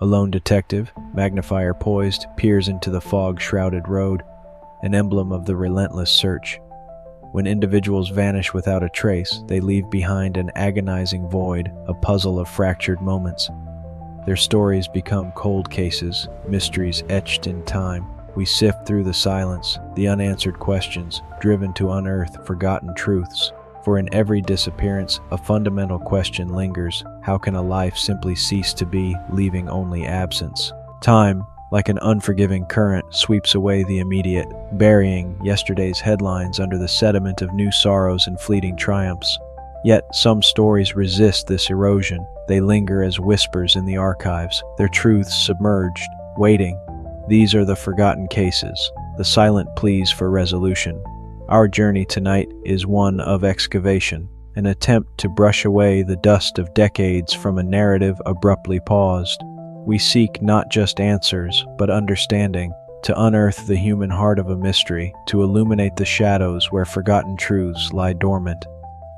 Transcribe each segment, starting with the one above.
A lone detective, magnifier poised, peers into the fog-shrouded road, an emblem of the relentless search. When individuals vanish without a trace, they leave behind an agonizing void, a puzzle of fractured moments. Their stories become cold cases, mysteries etched in time. We sift through the silence, the unanswered questions, driven to unearth forgotten truths. For in every disappearance, a fundamental question lingers. How can a life simply cease to be, leaving only absence? Time, like an unforgiving current, sweeps away the immediate, burying yesterday's headlines under the sediment of new sorrows and fleeting triumphs. Yet some stories resist this erosion. They linger as whispers in the archives, their truths submerged, waiting. These are the forgotten cases, the silent pleas for resolution. Our journey tonight is one of excavation, an attempt to brush away the dust of decades from a narrative abruptly paused. We seek not just answers, but understanding, to unearth the human heart of a mystery, to illuminate the shadows where forgotten truths lie dormant.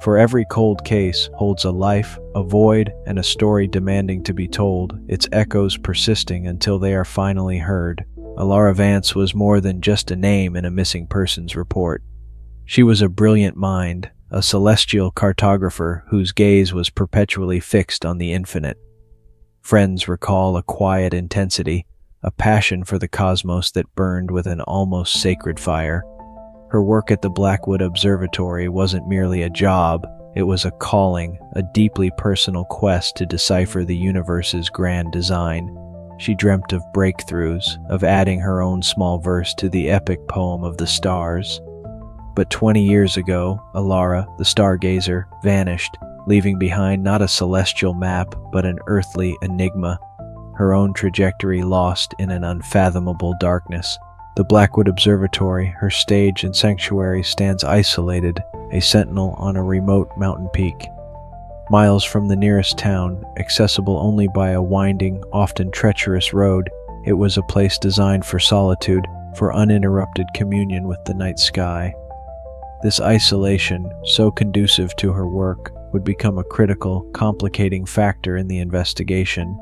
For every cold case holds a life, a void, and a story demanding to be told, its echoes persisting until they are finally heard. Alara Vance was more than just a name in a missing persons report. She was a brilliant mind, a celestial cartographer whose gaze was perpetually fixed on the infinite. Friends recall a quiet intensity, a passion for the cosmos that burned with an almost sacred fire. Her work at the Blackwood Observatory wasn't merely a job, it was a calling, a deeply personal quest to decipher the universe's grand design. She dreamt of breakthroughs, of adding her own small verse to the epic poem of the stars. But 20 years ago, Alara, the stargazer, vanished, leaving behind not a celestial map, but an earthly enigma, her own trajectory lost in an unfathomable darkness. The Blackwood Observatory, her stage and sanctuary, stands isolated, a sentinel on a remote mountain peak. Miles from the nearest town, accessible only by a winding, often treacherous road, it was a place designed for solitude, for uninterrupted communion with the night sky. This isolation, so conducive to her work, would become a critical, complicating factor in the investigation.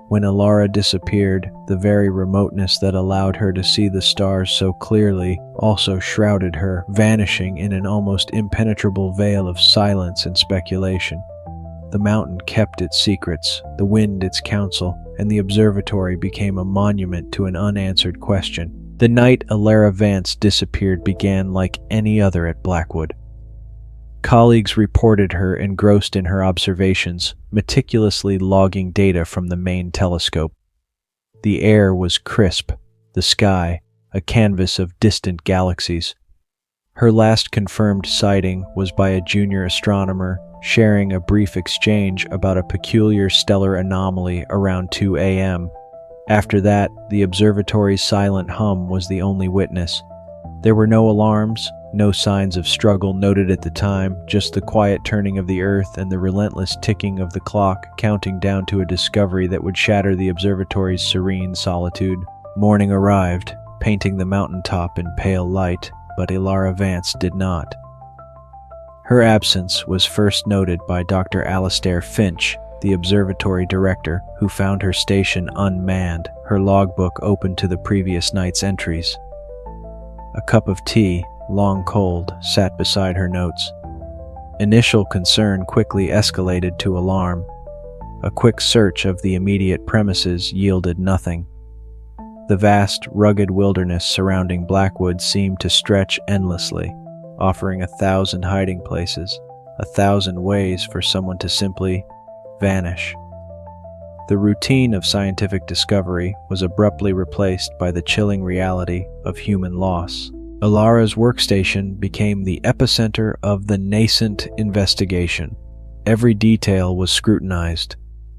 When Alara disappeared, the very remoteness that allowed her to see the stars so clearly also shrouded her, vanishing in an almost impenetrable veil of silence and speculation. The mountain kept its secrets, the wind its counsel, and the observatory became a monument to an unanswered question. The night Alara Vance disappeared began like any other at Blackwood. Colleagues reported her engrossed in her observations, meticulously logging data from the main telescope. The air was crisp, the sky a canvas of distant galaxies. Her last confirmed sighting was by a junior astronomer sharing a brief exchange about a peculiar stellar anomaly around 2 a.m. After that, the observatory's silent hum was the only witness. There were no alarms, no signs of struggle noted at the time, just the quiet turning of the earth and the relentless ticking of the clock, counting down to a discovery that would shatter the observatory's serene solitude. Morning arrived, painting the mountaintop in pale light, but Alara Vance did not. Her absence was first noted by Dr. Alastair Finch, the observatory director, who found her station unmanned, her logbook open to the previous night's entries. A cup of tea, long cold, sat beside her notes. Initial concern quickly escalated to alarm. A quick search of the immediate premises yielded nothing. The vast, rugged wilderness surrounding Blackwood seemed to stretch endlessly, offering 1,000 hiding places, 1,000 ways for someone to simply vanish. The routine of scientific discovery was abruptly replaced by the chilling reality of human loss. Alara's workstation became the epicenter of the nascent investigation. Every detail was scrutinized.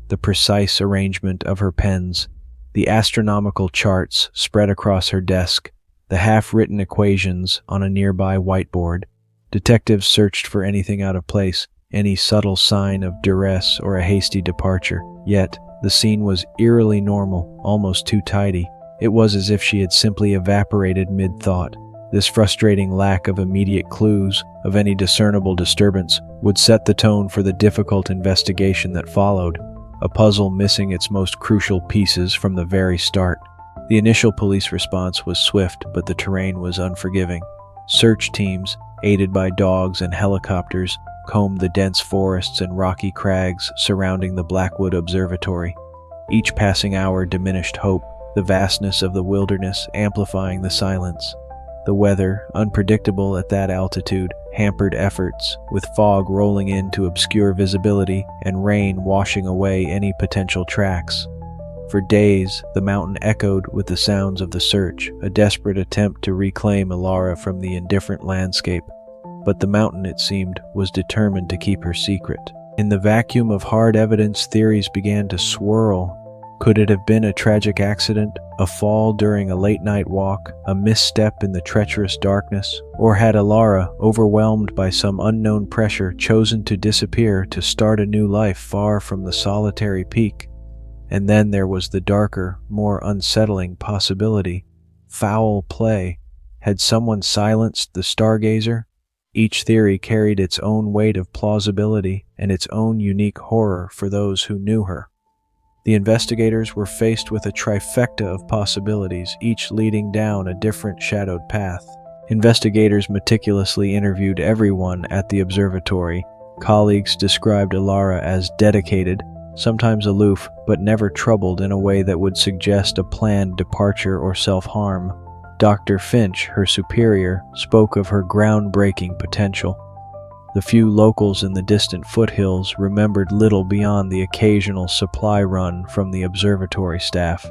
The precise arrangement of her pens, the astronomical charts spread across her desk, the half-written equations on a nearby whiteboard. Detectives searched for anything out of place, any subtle sign of duress or a hasty departure. Yet, the scene was eerily normal, almost too tidy. It was as if she had simply evaporated mid-thought. This frustrating lack of immediate clues, of any discernible disturbance, would set the tone for the difficult investigation that followed. a puzzle missing its most crucial pieces from the very start. The initial police response was swift, but the terrain was unforgiving. Search teams, aided by dogs and helicopters, combed the dense forests and rocky crags surrounding the Blackwood Observatory. Each passing hour diminished hope, the vastness of the wilderness amplifying the silence. The weather, unpredictable at that altitude, hampered efforts, with fog rolling in to obscure visibility and rain washing away any potential tracks. For days, the mountain echoed with the sounds of the search, a desperate attempt to reclaim Alara from the indifferent landscape. But the mountain, it seemed, was determined to keep her secret. In the vacuum of hard evidence, theories began to swirl. Could it have been a tragic accident, a fall during a late-night walk, a misstep in the treacherous darkness? Or had Alara, overwhelmed by some unknown pressure, chosen to disappear to start a new life far from the solitary peak? And then there was the darker, more unsettling possibility. Foul play. Had someone silenced the stargazer? Each theory carried its own weight of plausibility and its own unique horror for those who knew her. The investigators were faced with a trifecta of possibilities, each leading down a different shadowed path. Investigators meticulously interviewed everyone at the observatory. Colleagues described Alara as dedicated, sometimes aloof, but never troubled in a way that would suggest a planned departure or self-harm. Dr. Finch, her superior, spoke of her groundbreaking potential. The few locals in the distant foothills remembered little beyond the occasional supply run from the observatory staff.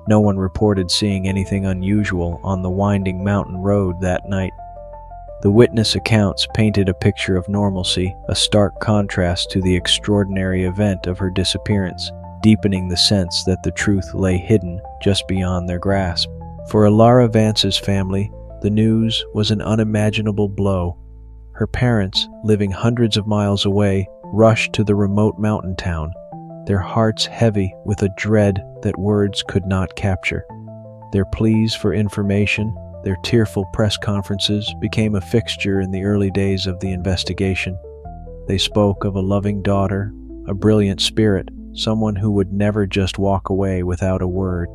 No one reported seeing anything unusual on the winding mountain road that night. The witness accounts painted a picture of normalcy, a stark contrast to the extraordinary event of her disappearance, deepening the sense that the truth lay hidden just beyond their grasp. For Alara Vance's family, the news was an unimaginable blow. Her parents, living hundreds of miles away, rushed to the remote mountain town, their hearts heavy with a dread that words could not capture. Their pleas for information, their tearful press conferences became a fixture in the early days of the investigation. They spoke of a loving daughter, a brilliant spirit, someone who would never just walk away without a word.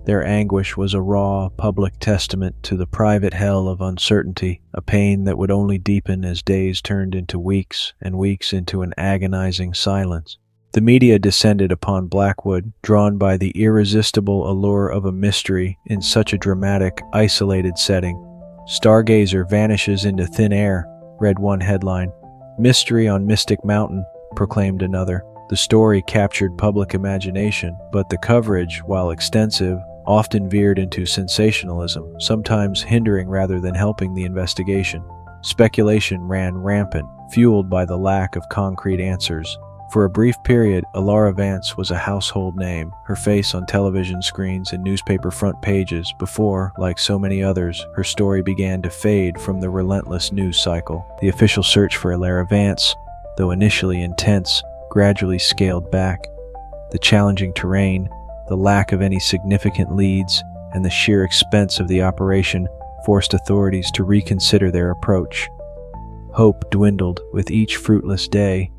Their anguish was a raw, public testament to the private hell of uncertainty, a pain that would only deepen as days turned into weeks, and weeks into an agonizing silence. The media descended upon Blackwood, drawn by the irresistible allure of a mystery in such a dramatic, isolated setting. "Stargazer vanishes into thin air," read one headline. "Mystery on Mystic Mountain," proclaimed another. The story captured public imagination, but the coverage, while extensive, often veered into sensationalism, sometimes hindering rather than helping the investigation. Speculation ran rampant, fueled by the lack of concrete answers. For a brief period, Alara Vance was a household name, her face on television screens and newspaper front pages before, like so many others, her story began to fade from the relentless news cycle. The official search for Alara Vance, though initially intense, gradually scaled back. The challenging terrain, the lack of any significant leads, and the sheer expense of the operation forced authorities to reconsider their approach. Hope dwindled with each fruitless day.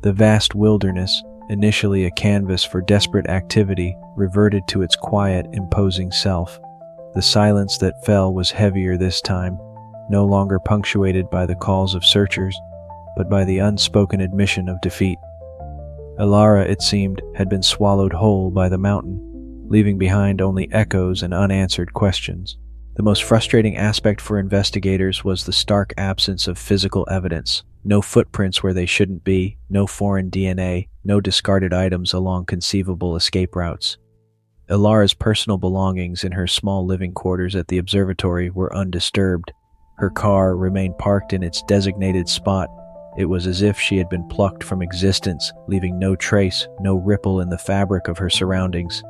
The vast wilderness, initially a canvas for desperate activity, reverted to its quiet, imposing self. The silence that fell was heavier this time, no longer punctuated by the calls of searchers, but by the unspoken admission of defeat. Alara, it seemed, had been swallowed whole by the mountain, leaving behind only echoes and unanswered questions. The most frustrating aspect for investigators was the stark absence of physical evidence. No footprints where they shouldn't be, no foreign DNA, no discarded items along conceivable escape routes. Alara's personal belongings in her small living quarters at the observatory were undisturbed. Her car remained parked in its designated spot. It was as if she had been plucked from existence, leaving no trace, no ripple in the fabric of her surroundings.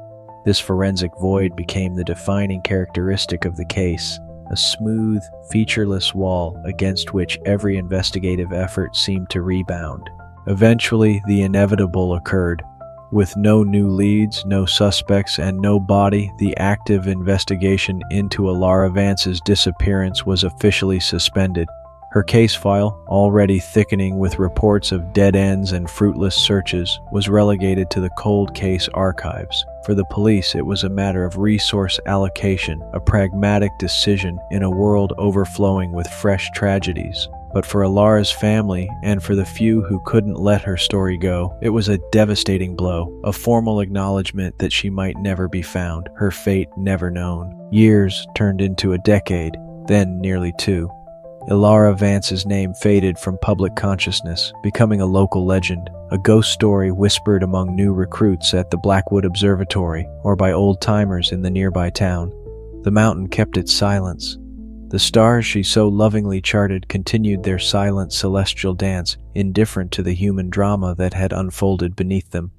This forensic void became the defining characteristic of the case, a smooth, featureless wall against which every investigative effort seemed to rebound. Eventually, the inevitable occurred. With no new leads, no suspects, and no body, the active investigation into Alara Vance's disappearance was officially suspended. Her case file, already thickening with reports of dead ends and fruitless searches, was relegated to the cold case archives. For the police, it was a matter of resource allocation, a pragmatic decision in a world overflowing with fresh tragedies. But for Alara's family, and for the few who couldn't let her story go, it was a devastating blow, a formal acknowledgement that she might never be found, her fate never known. Years turned into a decade, then nearly two. Alara Vance's name faded from public consciousness, becoming a local legend, a ghost story whispered among new recruits at the Blackwood Observatory or by old-timers in the nearby town. The mountain kept its silence. The stars she so lovingly charted continued their silent celestial dance, indifferent to the human drama that had unfolded beneath them.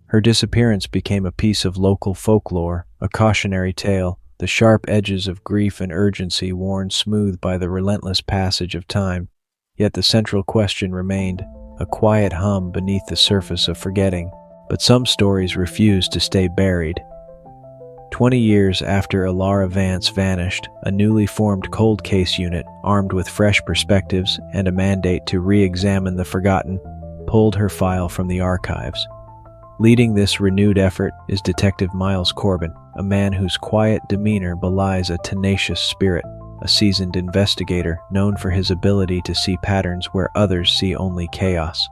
Her disappearance became a piece of local folklore, a cautionary tale, the sharp edges of grief and urgency worn smooth by the relentless passage of time. Yet the central question remained, a quiet hum beneath the surface of forgetting. But some stories refused to stay buried. 20 years after Alara Vance vanished, a newly formed cold case unit, armed with fresh perspectives and a mandate to re-examine the forgotten, pulled her file from the archives. Leading this renewed effort is Detective Miles Corbin, a man whose quiet demeanor belies a tenacious spirit, a seasoned investigator known for his ability to see patterns where others see only chaos.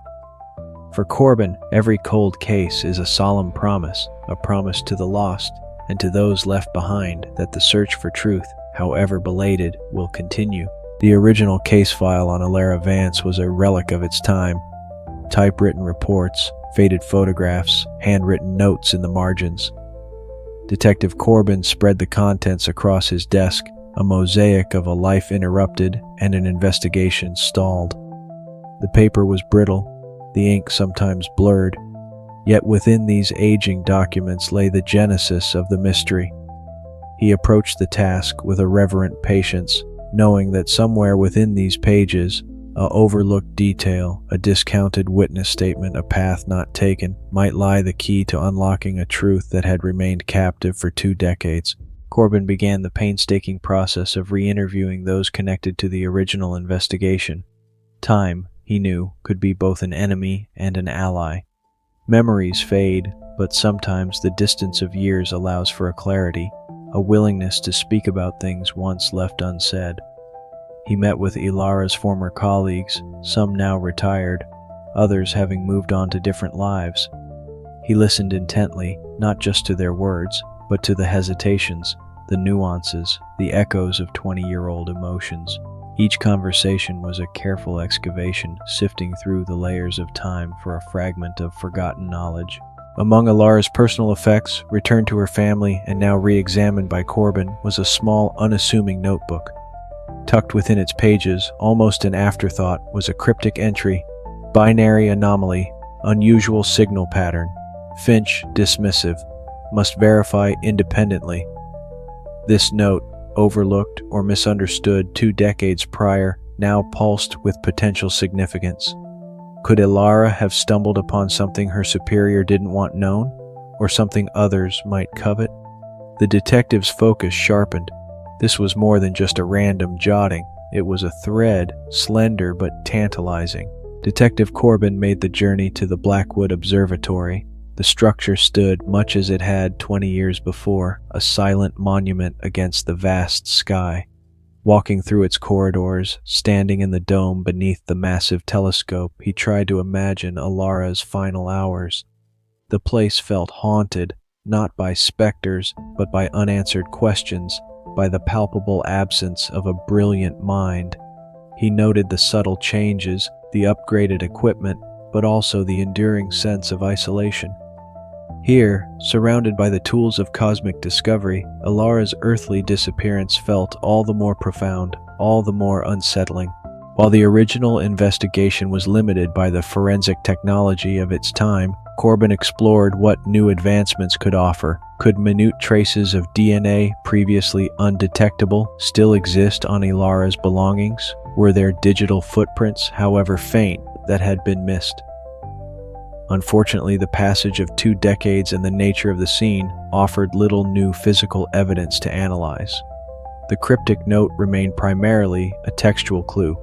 For Corbin, every cold case is a solemn promise, a promise to the lost, and to those left behind that the search for truth, however belated, will continue. The original case file on Alara Vance was a relic of its time. Typewritten reports, faded photographs, handwritten notes in the margins. Detective Corbin spread the contents across his desk, a mosaic of a life interrupted and an investigation stalled. The paper was brittle, the ink sometimes blurred, yet within these aging documents lay the genesis of the mystery. He approached the task with a reverent patience, knowing that somewhere within these pages, a overlooked detail, a discounted witness statement, a path not taken, might lie the key to unlocking a truth that had remained captive for 2 decades. Corbin began the painstaking process of re-interviewing those connected to the original investigation. Time, he knew, could be both an enemy and an ally. Memories fade, but sometimes the distance of years allows for a clarity, a willingness to speak about things once left unsaid. He met with Alara's former colleagues, some now retired, others having moved on to different lives. He listened intently, not just to their words, but to the hesitations, the nuances, the echoes of 20-year-old emotions. Each conversation was a careful excavation, sifting through the layers of time for a fragment of forgotten knowledge. Among Alara's personal effects, returned to her family and now re-examined by Corbin, was a small, unassuming notebook. Tucked within its pages, almost an afterthought, was a cryptic entry: binary anomaly, unusual signal pattern, Finch dismissive, must verify independently. This note, overlooked or misunderstood 2 decades prior, now pulsed with potential significance. Could Alara have stumbled upon something her superior didn't want known, or something others might covet? The detective's focus sharpened. This was more than just a random jotting. It was a thread, slender but tantalizing. Detective Corbin made the journey to the Blackwood Observatory. The structure stood much as it had 20 years before, a silent monument against the vast sky. Walking through its corridors, standing in the dome beneath the massive telescope, he tried to imagine Alara's final hours. The place felt haunted, not by specters, but by unanswered questions, by the palpable absence of a brilliant mind. He noted the subtle changes, the upgraded equipment, but also the enduring sense of isolation. Here, surrounded by the tools of cosmic discovery, Alara's earthly disappearance felt all the more profound, all the more unsettling. While the original investigation was limited by the forensic technology of its time, Corbin explored what new advancements could offer. Could minute traces of DNA, previously undetectable, still exist on Alara's belongings? Were there digital footprints, however faint, that had been missed? Unfortunately, the passage of 2 decades and the nature of the scene offered little new physical evidence to analyze. The cryptic note remained primarily a textual clue.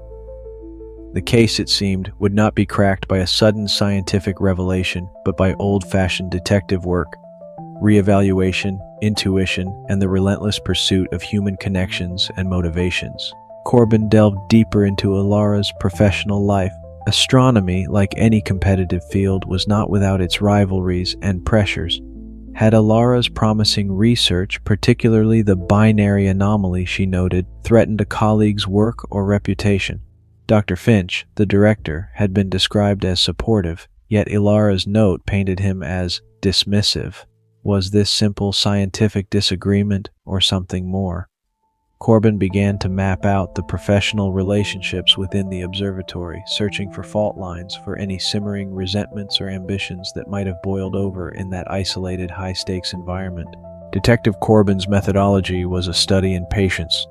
The case, it seemed, would not be cracked by a sudden scientific revelation, but by old-fashioned detective work, reevaluation, intuition, and the relentless pursuit of human connections and motivations. Corbin delved deeper into Alara's professional life. Astronomy, like any competitive field, was not without its rivalries and pressures. Had Alara's promising research, particularly the binary anomaly she noted, threatened a colleague's work or reputation? Dr. Finch, the director, had been described as supportive, yet Alara's note painted him as dismissive. Was this simple scientific disagreement or something more? Corbin began to map out the professional relationships within the observatory, searching for fault lines, for any simmering resentments or ambitions that might have boiled over in that isolated, high-stakes environment. Detective Corbin's methodology was a study in patience.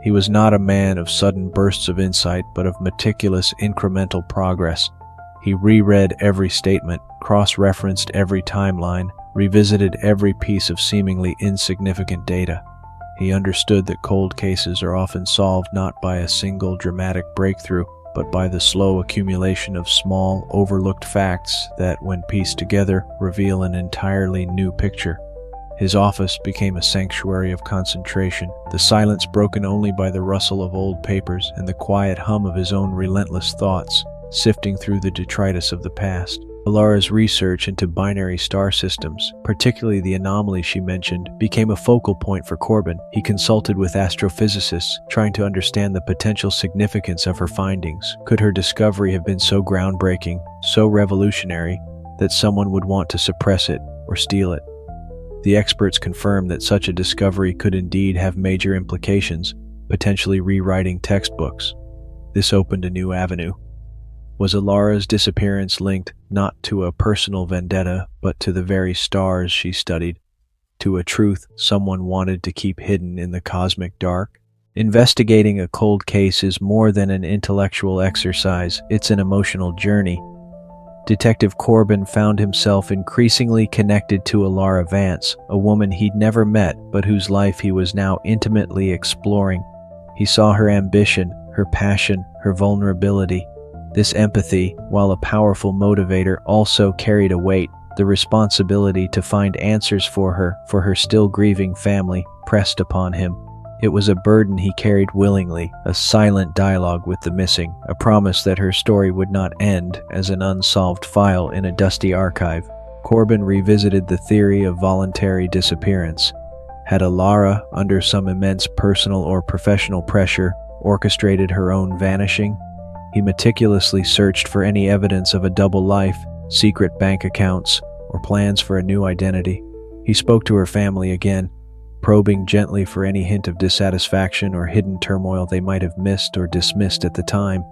He was not a man of sudden bursts of insight, but of meticulous, incremental progress. He reread every statement, cross-referenced every timeline, revisited every piece of seemingly insignificant data. He understood that cold cases are often solved not by a single dramatic breakthrough, but by the slow accumulation of small, overlooked facts that, when pieced together, reveal an entirely new picture. His office became a sanctuary of concentration, the silence broken only by the rustle of old papers and the quiet hum of his own relentless thoughts, sifting through the detritus of the past. Alara's research into binary star systems, particularly the anomaly she mentioned, became a focal point for Corbin. He consulted with astrophysicists, trying to understand the potential significance of her findings. Could her discovery have been so groundbreaking, so revolutionary, that someone would want to suppress it or steal it? The experts confirmed that such a discovery could indeed have major implications, potentially rewriting textbooks. This opened a new avenue. Was Alara's disappearance linked not to a personal vendetta, but to the very stars she studied, to a truth someone wanted to keep hidden in the cosmic dark? Investigating a cold case is more than an intellectual exercise, it's an emotional journey. Detective Corbin found himself increasingly connected to Alara Vance, a woman he'd never met but whose life he was now intimately exploring. He saw her ambition, her passion, her vulnerability. This empathy, while a powerful motivator, also carried a weight. The responsibility to find answers for her still grieving family, pressed upon him. It was a burden he carried willingly, a silent dialogue with the missing, a promise that her story would not end as an unsolved file in a dusty archive. Corbin revisited the theory of voluntary disappearance. Had Alara, under some immense personal or professional pressure, orchestrated her own vanishing? He meticulously searched for any evidence of a double life, secret bank accounts, or plans for a new identity. He spoke to her family again, probing gently for any hint of dissatisfaction or hidden turmoil they might have missed or dismissed at the time.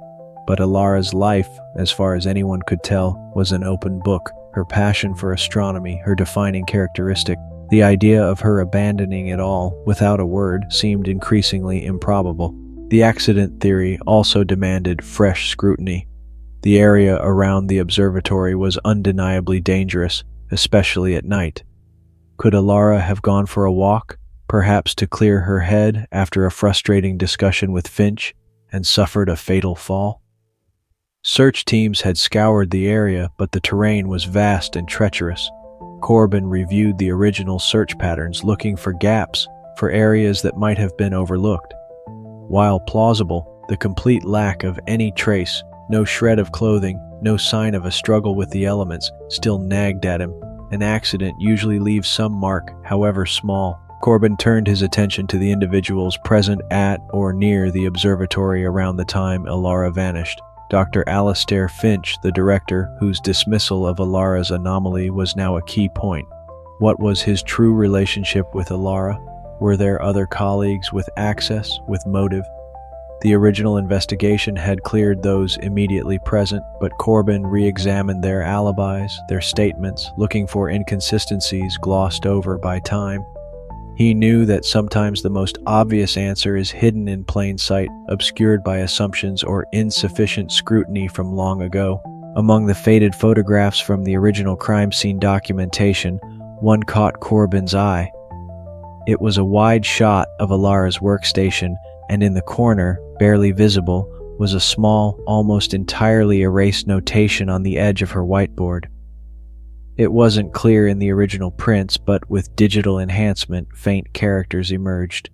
But Alara's life, as far as anyone could tell, was an open book. Her passion for astronomy, her defining characteristic. The idea of her abandoning it all, without a word, seemed increasingly improbable. The accident theory also demanded fresh scrutiny. The area around the observatory was undeniably dangerous, especially at night. Could Alara have gone for a walk, perhaps to clear her head after a frustrating discussion with Finch, and suffered a fatal fall? Search teams had scoured the area, but the terrain was vast and treacherous. Corbin reviewed the original search patterns, looking for gaps, for areas that might have been overlooked. While plausible, the complete lack of any trace, no shred of clothing, no sign of a struggle with the elements, still nagged at him. An accident usually leaves some mark, however small. Corbin turned his attention to the individuals present at or near the observatory around the time Alara vanished. Dr. Alastair Finch, the director, whose dismissal of Alara's anomaly was now a key point. What was his true relationship with Alara? Were there other colleagues with access, with motive? The original investigation had cleared those immediately present, but Corbin re-examined their alibis, their statements, looking for inconsistencies glossed over by time. He knew that sometimes the most obvious answer is hidden in plain sight, obscured by assumptions or insufficient scrutiny from long ago. Among the faded photographs from the original crime scene documentation, one caught Corbin's eye. It was a wide shot of Alara's workstation, and in the corner, barely visible, was a small, almost entirely erased notation on the edge of her whiteboard. It wasn't clear in the original prints, but with digital enhancement, faint characters emerged.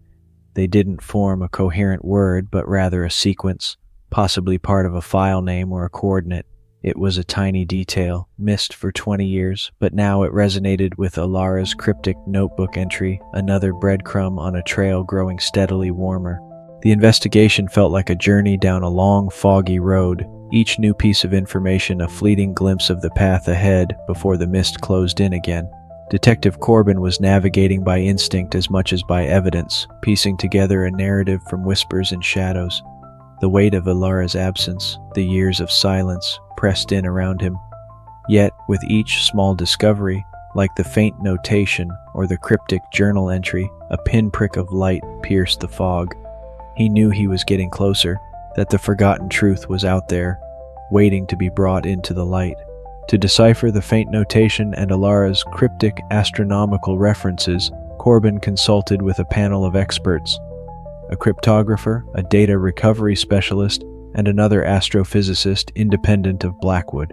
They didn't form a coherent word, but rather a sequence, possibly part of a file name or a coordinate. It was a tiny detail, missed for 20 years, but now it resonated with Alara's cryptic notebook entry, another breadcrumb on a trail growing steadily warmer. The investigation felt like a journey down a long, foggy road, each new piece of information a fleeting glimpse of the path ahead before the mist closed in again. Detective Corbin was navigating by instinct as much as by evidence, piecing together a narrative from whispers and shadows. The weight of Alara's absence, the years of silence, pressed in around him. Yet, with each small discovery, like the faint notation or the cryptic journal entry, a pinprick of light pierced the fog. He knew he was getting closer, that the forgotten truth was out there, waiting to be brought into the light. To decipher the faint notation and Alara's cryptic astronomical references, Corbin consulted with a panel of experts: a cryptographer, a data recovery specialist, and another astrophysicist independent of Blackwood.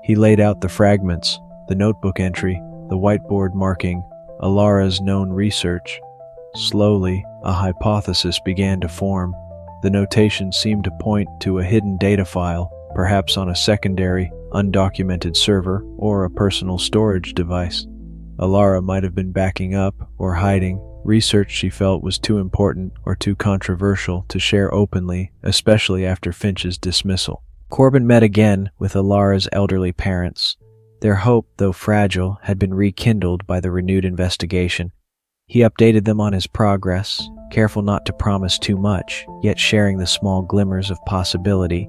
He laid out the fragments, the notebook entry, the whiteboard marking, Alara's known research. Slowly, a hypothesis began to form. The notation seemed to point to a hidden data file, perhaps on a secondary, undocumented server or a personal storage device. Alara might have been backing up or hiding research she felt was too important or too controversial to share openly, especially after Finch's dismissal. Corbin met again with Alara's elderly parents. Their hope, though fragile, had been rekindled by the renewed investigation. He updated them on his progress, careful not to promise too much, yet sharing the small glimmers of possibility.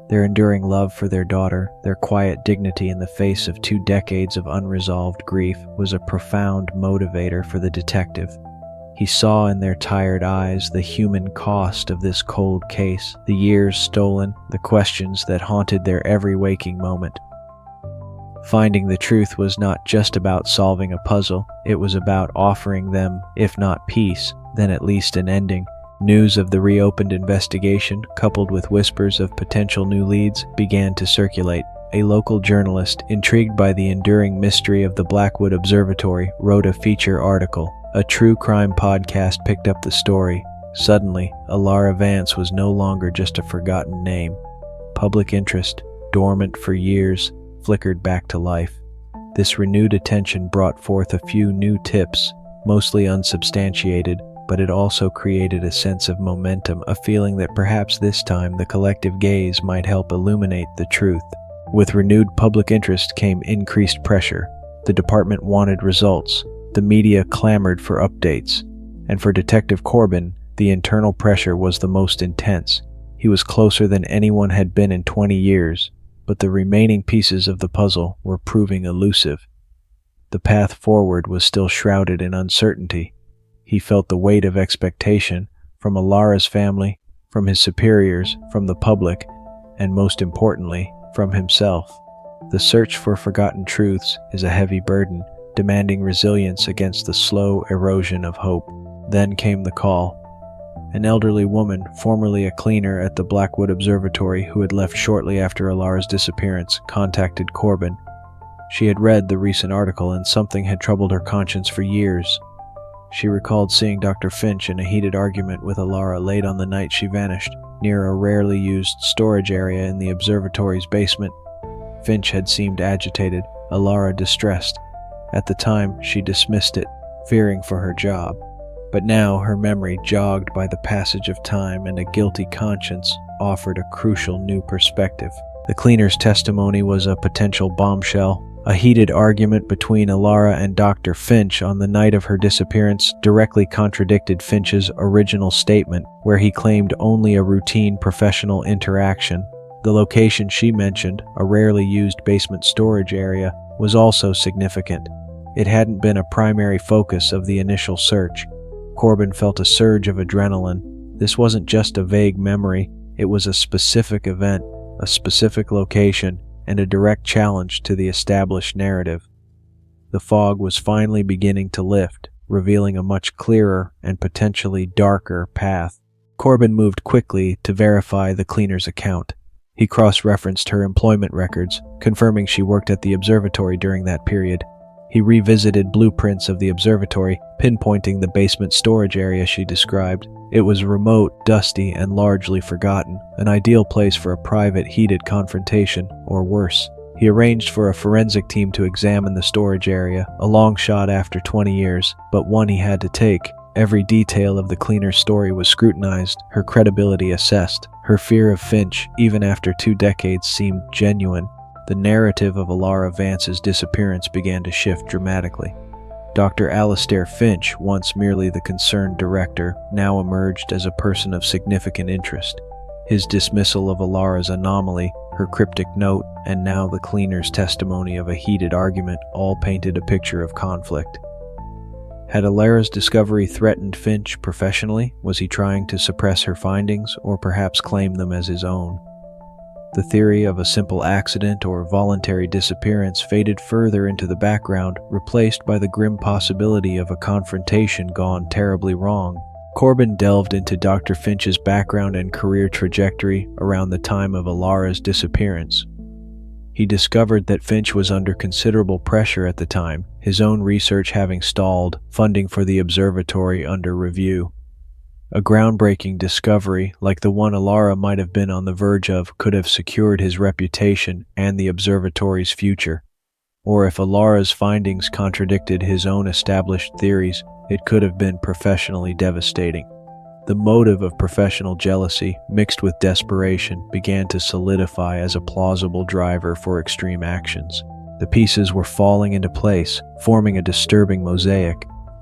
Their enduring love for their daughter, their quiet dignity in the face of 2 decades of unresolved grief, was a profound motivator for the detective. He saw in their tired eyes the human cost of this cold case, the years stolen, the questions that haunted their every waking moment. Finding the truth was not just about solving a puzzle, it was about offering them, if not peace, then at least an ending. News of the reopened investigation, coupled with whispers of potential new leads, began to circulate. A local journalist, intrigued by the enduring mystery of the Blackwood Observatory, wrote a feature article. A true crime podcast picked up the story. Suddenly, Alara Vance was no longer just a forgotten name. Public interest, dormant for years, flickered back to life. This renewed attention brought forth a few new tips, mostly unsubstantiated, but it also created a sense of momentum, a feeling that perhaps this time the collective gaze might help illuminate the truth. With renewed public interest came increased pressure. The department wanted results. The media clamored for updates. And for Detective Corbin, the internal pressure was the most intense. He was closer than anyone had been in 20 years, but the remaining pieces of the puzzle were proving elusive. The path forward was still shrouded in uncertainty. He felt the weight of expectation from Alara's family, from his superiors, from the public, and most importantly, from himself. The search for forgotten truths is a heavy burden, demanding resilience against the slow erosion of hope. Then came the call. An elderly woman, formerly a cleaner at the Blackwood Observatory who had left shortly after Alara's disappearance, contacted Corbin. She had read the recent article and something had troubled her conscience for years. She recalled seeing Dr. Finch in a heated argument with Alara late on the night she vanished, near a rarely used storage area in the observatory's basement. Finch had seemed agitated, Alara distressed. At the time, she dismissed it, fearing for her job. But now her memory, jogged by the passage of time and a guilty conscience, offered a crucial new perspective. The cleaner's testimony was a potential bombshell. A heated argument between Alara and Dr. Finch on the night of her disappearance directly contradicted Finch's original statement, where he claimed only a routine professional interaction. The location she mentioned, a rarely used basement storage area, was also significant. It hadn't been a primary focus of the initial search. Corbin felt a surge of adrenaline. This wasn't just a vague memory, it was a specific event, a specific location, and a direct challenge to the established narrative. The fog was finally beginning to lift, revealing a much clearer and potentially darker path. Corbin moved quickly to verify the cleaner's account. He cross-referenced her employment records, confirming she worked at the observatory during that period. He revisited blueprints of the observatory, pinpointing the basement storage area she described. It was remote, dusty, and largely forgotten, an ideal place for a private, heated confrontation, or worse. He arranged for a forensic team to examine the storage area, a long shot after 20 years, but one he had to take. Every detail of the cleaner's story was scrutinized, her credibility assessed. Her fear of Finch, even after 2 decades, seemed genuine. The narrative of Alara Vance's disappearance began to shift dramatically. Dr. Alastair Finch, once merely the concerned director, now emerged as a person of significant interest. His dismissal of Alara's anomaly, her cryptic note, and now the cleaner's testimony of a heated argument all painted a picture of conflict. Had Alara's discovery threatened Finch professionally? Was he trying to suppress her findings, or perhaps claim them as his own? The theory of a simple accident or voluntary disappearance faded further into the background, replaced by the grim possibility of a confrontation gone terribly wrong. Corbin delved into Dr. Finch's background and career trajectory around the time of Alara's disappearance. He discovered that Finch was under considerable pressure at the time, his own research having stalled, funding for the observatory under review. A groundbreaking discovery, like the one Alara might have been on the verge of, could have secured his reputation and the observatory's future. Or if Alara's findings contradicted his own established theories, it could have been professionally devastating. The motive of professional jealousy, mixed with desperation, began to solidify as a plausible driver for extreme actions. The pieces were falling into place, forming a disturbing mosaic.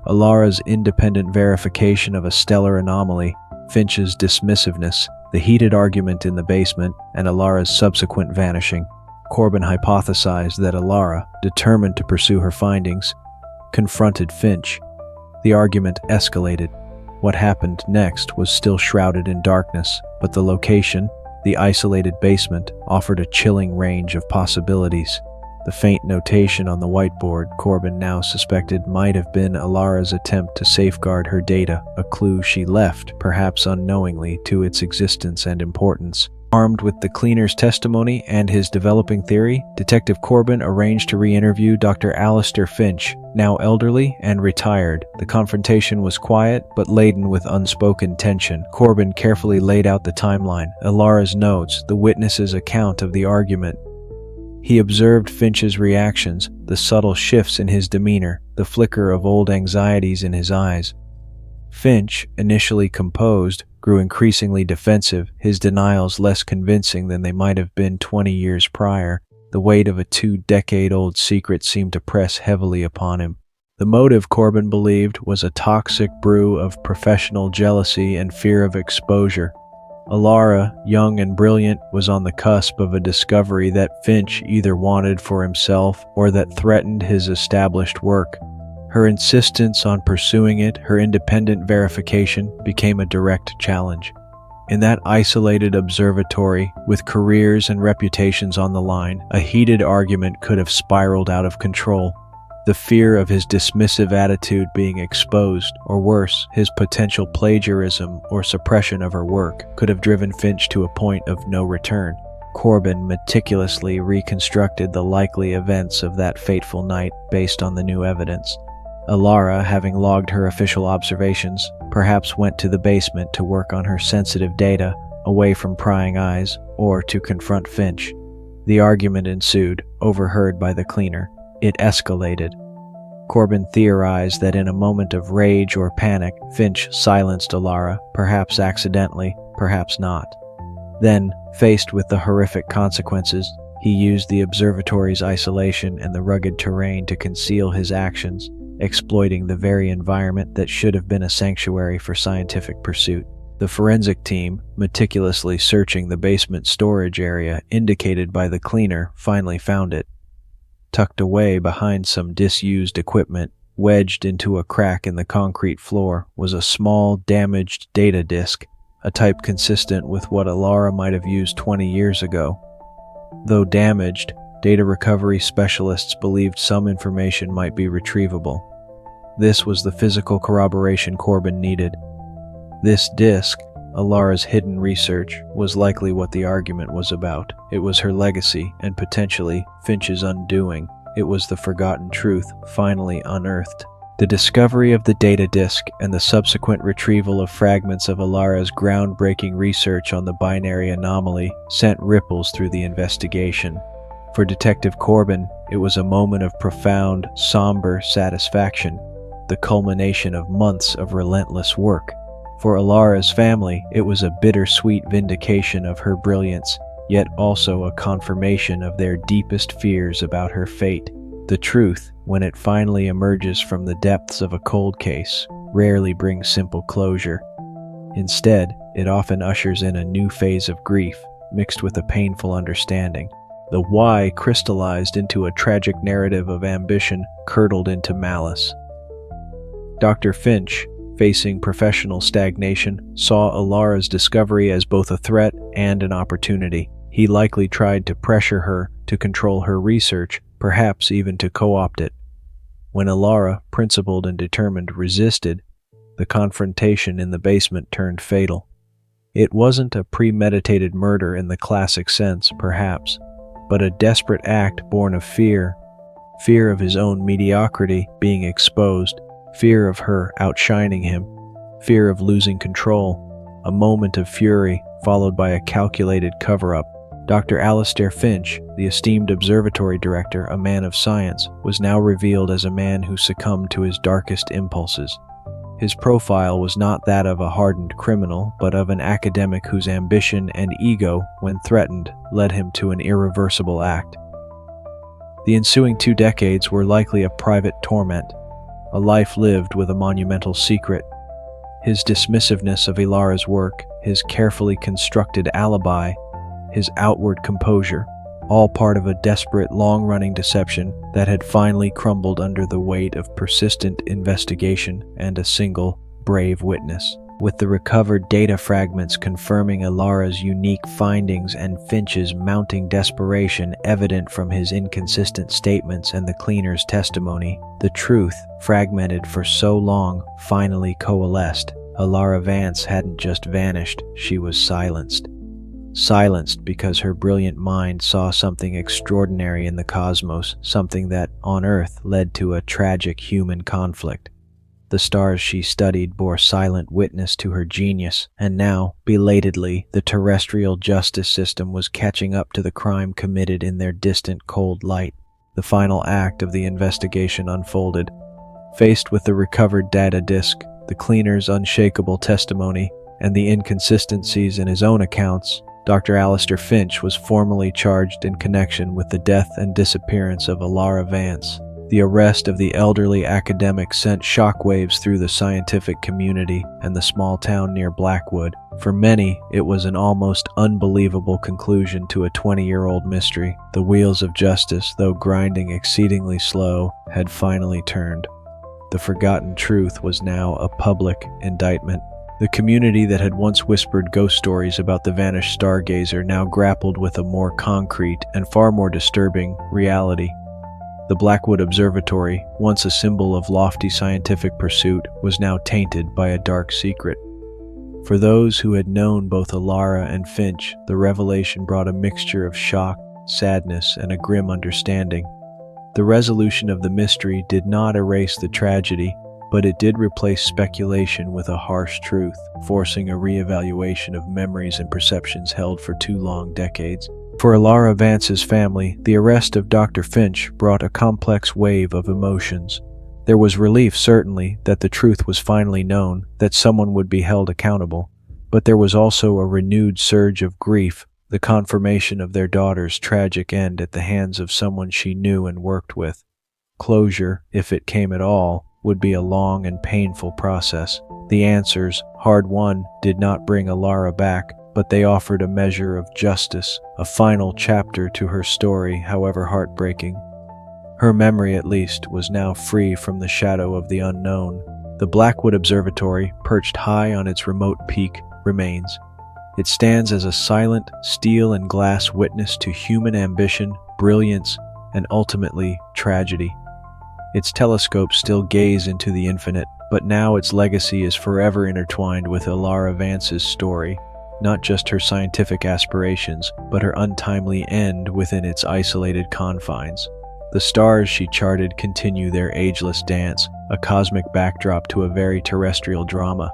Alara's independent verification of a stellar anomaly, Finch's dismissiveness, the heated argument in the basement, and Alara's subsequent vanishing. Corbin hypothesized that Alara, determined to pursue her findings, confronted Finch. The argument escalated. What happened next was still shrouded in darkness, but the location, the isolated basement, offered a chilling range of possibilities. The faint notation on the whiteboard, Corbin now suspected, might have been Alara's attempt to safeguard her data, a clue she left, perhaps unknowingly, to its existence and importance. Armed with the cleaner's testimony and his developing theory, Detective Corbin arranged to re-interview Dr. Alastair Finch, now elderly and retired. The confrontation was quiet, but laden with unspoken tension. Corbin carefully laid out the timeline, Alara's notes, the witness's account of the argument. He observed Finch's reactions, the subtle shifts in his demeanor, the flicker of old anxieties in his eyes. Finch, initially composed, grew increasingly defensive, his denials less convincing than they might have been 20 years prior. The weight of a 2-decade-old secret seemed to press heavily upon him. The motive, Corbin believed, was a toxic brew of professional jealousy and fear of exposure. Alara, young and brilliant, was on the cusp of a discovery that Finch either wanted for himself or that threatened his established work. Her insistence on pursuing it, her independent verification, became a direct challenge. In that isolated observatory, with careers and reputations on the line, a heated argument could have spiraled out of control. The fear of his dismissive attitude being exposed, or worse, his potential plagiarism or suppression of her work, could have driven Finch to a point of no return. Corbin meticulously reconstructed the likely events of that fateful night based on the new evidence. Alara, having logged her official observations, perhaps went to the basement to work on her sensitive data, away from prying eyes, or to confront Finch. The argument ensued, overheard by the cleaner. It escalated. Corbin theorized that in a moment of rage or panic, Finch silenced Alara, perhaps accidentally, perhaps not. Then, faced with the horrific consequences, he used the observatory's isolation and the rugged terrain to conceal his actions, exploiting the very environment that should have been a sanctuary for scientific pursuit. The forensic team, meticulously searching the basement storage area indicated by the cleaner, finally found it. Tucked away behind some disused equipment, wedged into a crack in the concrete floor, was a small, damaged data disk, a type consistent with what Alara might have used 20 years ago. Though damaged, data recovery specialists believed some information might be retrievable. This was the physical corroboration Corbin needed. This disk, Alara's hidden research was likely what the argument was about. It was her legacy, and potentially Finch's undoing. It was the forgotten truth, finally unearthed. The discovery of the data disk and the subsequent retrieval of fragments of Alara's groundbreaking research on the binary anomaly sent ripples through the investigation. For Detective Corbin, it was a moment of profound, somber satisfaction, the culmination of months of relentless work. For Alara's family, it was a bittersweet vindication of her brilliance, yet also a confirmation of their deepest fears about her fate. The truth, when it finally emerges from the depths of a cold case, rarely brings simple closure. Instead, it often ushers in a new phase of grief, mixed with a painful understanding. The why crystallized into a tragic narrative of ambition curdled into malice. Dr. Finch, facing professional stagnation, saw Alara's discovery as both a threat and an opportunity. He likely tried to pressure her to control her research, perhaps even to co-opt it. When Alara, principled and determined, resisted, the confrontation in the basement turned fatal. It wasn't a premeditated murder in the classic sense, perhaps, but a desperate act born of fear of his own mediocrity being exposed, fear of her outshining him, fear of losing control, a moment of fury followed by a calculated cover-up. Dr. Alastair Finch, the esteemed Observatory director, a man of science, was now revealed as a man who succumbed to his darkest impulses. His profile was not that of a hardened criminal, but of an academic whose ambition and ego, when threatened, led him to an irreversible act. The ensuing 2 decades were likely a private torment, a life lived with a monumental secret. His dismissiveness of Alara's work, his carefully constructed alibi, his outward composure, all part of a desperate, long-running deception that had finally crumbled under the weight of persistent investigation and a single, brave witness. With the recovered data fragments confirming Alara's unique findings and Finch's mounting desperation evident from his inconsistent statements and the cleaner's testimony, the truth, fragmented for so long, finally coalesced. Alara Vance hadn't just vanished, she was silenced. Silenced because her brilliant mind saw something extraordinary in the cosmos, something that, on Earth, led to a tragic human conflict. The stars she studied bore silent witness to her genius, and now, belatedly, the terrestrial justice system was catching up to the crime committed in their distant cold light. The final act of the investigation unfolded. Faced with the recovered data disk, the cleaner's unshakable testimony, and the inconsistencies in his own accounts, Dr. Alastair Finch was formally charged in connection with the death and disappearance of Alara Vance. The arrest of the elderly academic sent shockwaves through the scientific community and the small town near Blackwood. For many, it was an almost unbelievable conclusion to a 20-year-old mystery. The wheels of justice, though grinding exceedingly slow, had finally turned. The forgotten truth was now a public indictment. The community that had once whispered ghost stories about the vanished stargazer now grappled with a more concrete and far more disturbing reality. The Blackwood Observatory, once a symbol of lofty scientific pursuit, was now tainted by a dark secret. For those who had known both Alara and Finch, the revelation brought a mixture of shock, sadness, and a grim understanding. The resolution of the mystery did not erase the tragedy, but it did replace speculation with a harsh truth, forcing a re-evaluation of memories and perceptions held for 2 long decades. For Alara Vance's family, the arrest of Dr. Finch brought a complex wave of emotions. There was relief, certainly, that the truth was finally known, that someone would be held accountable, but there was also a renewed surge of grief, the confirmation of their daughter's tragic end at the hands of someone she knew and worked with. Closure, if it came at all, would be a long and painful process. The answers, hard-won, did not bring Alara back, but they offered a measure of justice, a final chapter to her story, however heartbreaking. Her memory, at least, was now free from the shadow of the unknown. The Blackwood Observatory, perched high on its remote peak, remains. It stands as a silent, steel and glass witness to human ambition, brilliance, and ultimately tragedy. Its telescopes still gaze into the infinite, but now its legacy is forever intertwined with Ilara Vance's story, not just her scientific aspirations, but her untimely end within its isolated confines. The stars she charted continue their ageless dance, a cosmic backdrop to a very terrestrial drama.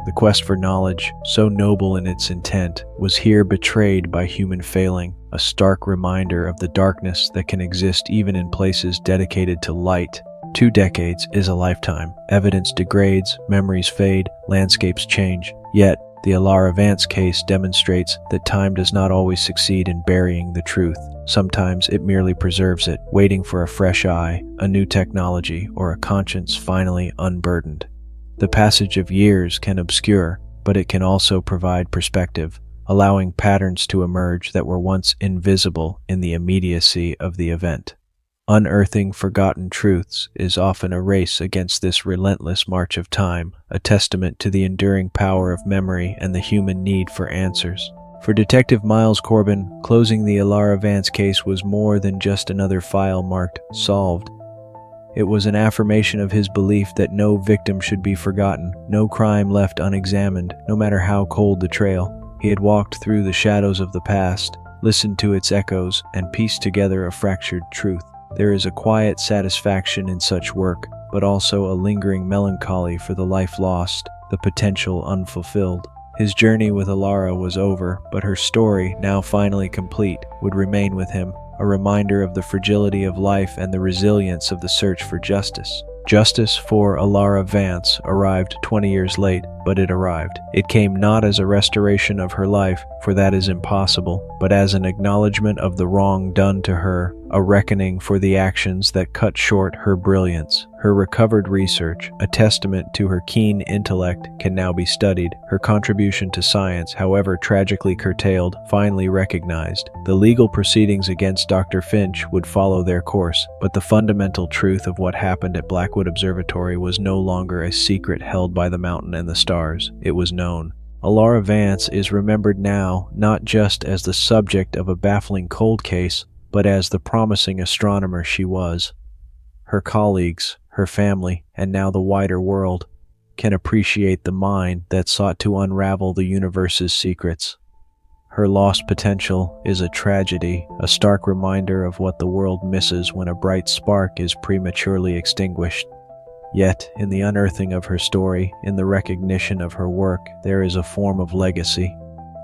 The quest for knowledge, so noble in its intent, was here betrayed by human failing, a stark reminder of the darkness that can exist even in places dedicated to light. 2 decades is a lifetime. Evidence degrades, memories fade, landscapes change. Yet, the Ilara Vance case demonstrates that time does not always succeed in burying the truth. Sometimes it merely preserves it, waiting for a fresh eye, a new technology, or a conscience finally unburdened. The passage of years can obscure, but it can also provide perspective, allowing patterns to emerge that were once invisible in the immediacy of the event. Unearthing forgotten truths is often a race against this relentless march of time, a testament to the enduring power of memory and the human need for answers. For Detective Miles Corbin, closing the Ilara Vance case was more than just another file marked "solved." It was an affirmation of his belief that no victim should be forgotten, no crime left unexamined, no matter how cold the trail. He had walked through the shadows of the past, listened to its echoes, and pieced together a fractured truth. There is a quiet satisfaction in such work, but also a lingering melancholy for the life lost, the potential unfulfilled. His journey with Ilara was over, but her story, now finally complete, would remain with him, a reminder of the fragility of life and the resilience of the search for justice. Justice for Ilara Vance arrived 20 years late, but it arrived. It came not as a restoration of her life, for that is impossible, but as an acknowledgement of the wrong done to her, a reckoning for the actions that cut short her brilliance. Her recovered research, a testament to her keen intellect, can now be studied. Her contribution to science, however tragically curtailed, finally recognized. The legal proceedings against Dr. Finch would follow their course, but the fundamental truth of what happened at Blackwood Observatory was no longer a secret held by the mountain and the stars. It was known. Ilara Vance is remembered now not just as the subject of a baffling cold case, but as the promising astronomer she was. Her colleagues, her family, and now the wider world can appreciate the mind that sought to unravel the universe's secrets. Her lost potential is a tragedy, a stark reminder of what the world misses when a bright spark is prematurely extinguished. Yet, in the unearthing of her story, in the recognition of her work, there is a form of legacy.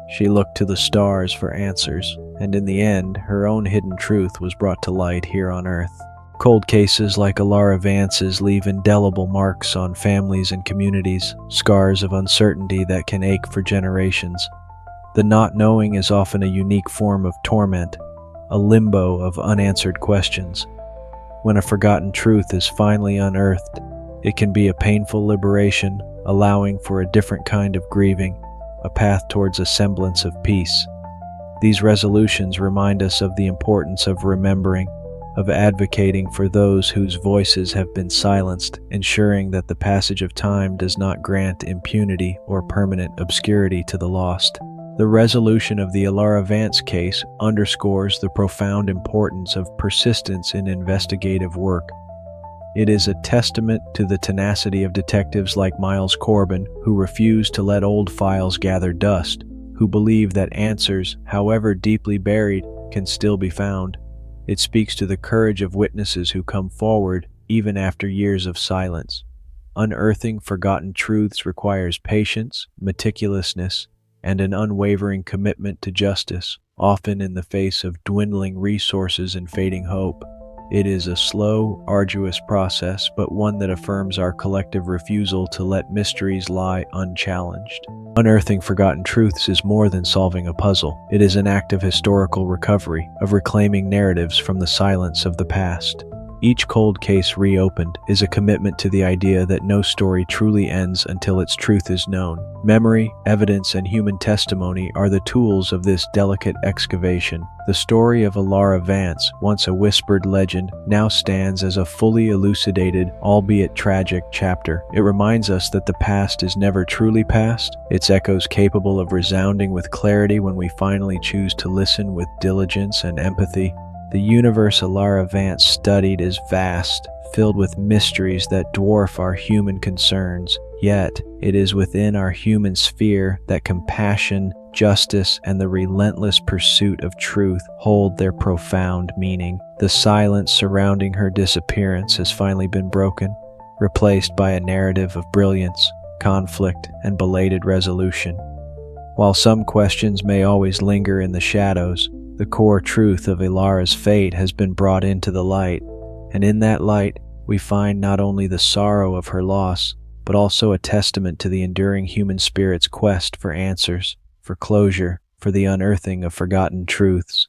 She looked to the stars for answers, and in the end, her own hidden truth was brought to light here on Earth. Cold cases like Ilara Vance's leave indelible marks on families and communities, scars of uncertainty that can ache for generations. The not knowing is often a unique form of torment, a limbo of unanswered questions. When a forgotten truth is finally unearthed, it can be a painful liberation, allowing for a different kind of grieving, a path towards a semblance of peace. These resolutions remind us of the importance of remembering, of advocating for those whose voices have been silenced, ensuring that the passage of time does not grant impunity or permanent obscurity to the lost. The resolution of the Ilara Vance case underscores the profound importance of persistence in investigative work. It is a testament to the tenacity of detectives like Miles Corbin, who refuse to let old files gather dust, who believe that answers, however deeply buried, can still be found. It speaks to the courage of witnesses who come forward even after years of silence. Unearthing forgotten truths requires patience, meticulousness, and an unwavering commitment to justice, often in the face of dwindling resources and fading hope. It is a slow, arduous process, but one that affirms our collective refusal to let mysteries lie unchallenged. Unearthing forgotten truths is more than solving a puzzle. It is an act of historical recovery, of reclaiming narratives from the silence of the past. Each cold case reopened is a commitment to the idea that no story truly ends until its truth is known. Memory, evidence, and human testimony are the tools of this delicate excavation. The story of Ilara Vance, once a whispered legend, now stands as a fully elucidated, albeit tragic, chapter. It reminds us that the past is never truly past, its echoes capable of resounding with clarity when we finally choose to listen with diligence and empathy. The universe Ilara Vance studied is vast, filled with mysteries that dwarf our human concerns. Yet, it is within our human sphere that compassion, justice, and the relentless pursuit of truth hold their profound meaning. The silence surrounding her disappearance has finally been broken, replaced by a narrative of brilliance, conflict, and belated resolution. While some questions may always linger in the shadows, the core truth of Ilara's fate has been brought into the light, and in that light, we find not only the sorrow of her loss, but also a testament to the enduring human spirit's quest for answers, for closure, for the unearthing of forgotten truths.